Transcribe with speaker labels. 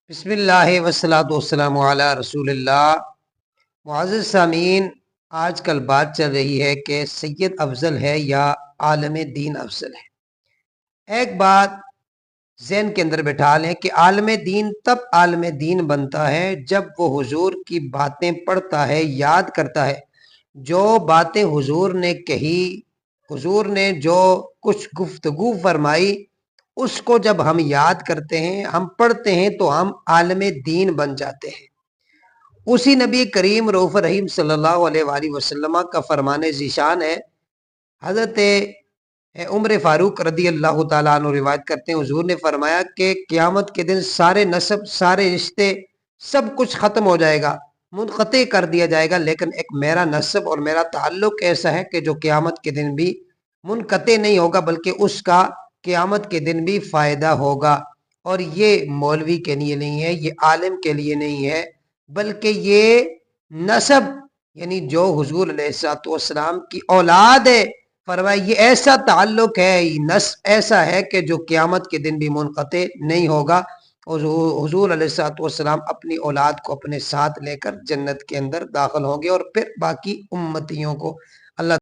Speaker 1: बिस्मिल्लाह वस्सलातु वस्सलामु अला रसूल अल्लाह। मुअज़्ज़ज़ सामीन, आज कल बात चल रही है कि सैयद अफजल है या आलम दीन अफजल है। एक बात ज़हन के अंदर बैठा लें कि आलम दीन तब आलम दीन बनता है जब वो हुजूर की बातें पढ़ता है, याद करता है। जो बातें हुजूर ने कही, हुजूर ने जो कुछ गुफ्तगू फरमाई, उसको जब हम याद करते हैं, हम पढ़ते हैं, तो हम आलम दीन बन जाते हैं। उसी नबी करीम रऊफ़ रहीम सल्लल्लाहु अलैहि वसल्लम का फरमाने ज़ीशान है। हज़रत उमर फारूक रदी अल्लाह ताला अन्हु रिवायत करते हैं, हुजूर ने फरमाया कि क़यामत के दिन सारे नसब, सारे रिश्ते, सब कुछ ख़त्म हो जाएगा, मुनक़ते कर दिया जाएगा, लेकिन एक मेरा नसब और मेरा ताल्लुक ऐसा है कि जो क़यामत के दिन भी मुनक़ते नहीं होगा, बल्कि उसका क़यामत के दिन भी फ़ायदा होगा। और ये मौलवी के लिए नहीं है, ये आलिम के लिए नहीं है, बल्कि ये नसब यानी जो हुजूर अलैहिस्सलातु वस्सलाम की औलाद है, फरमाया ये ऐसा ताल्लुक है, नस्ब ऐसा है कि जो क़यामत के दिन भी मुनक़ते नहीं होगा। और हुजूर अलैहिस्सलातु वस्सलाम अपनी औलाद को अपने साथ लेकर जन्नत के अंदर दाखिल होंगे और फिर बाकी उम्मतियों को अल्लाह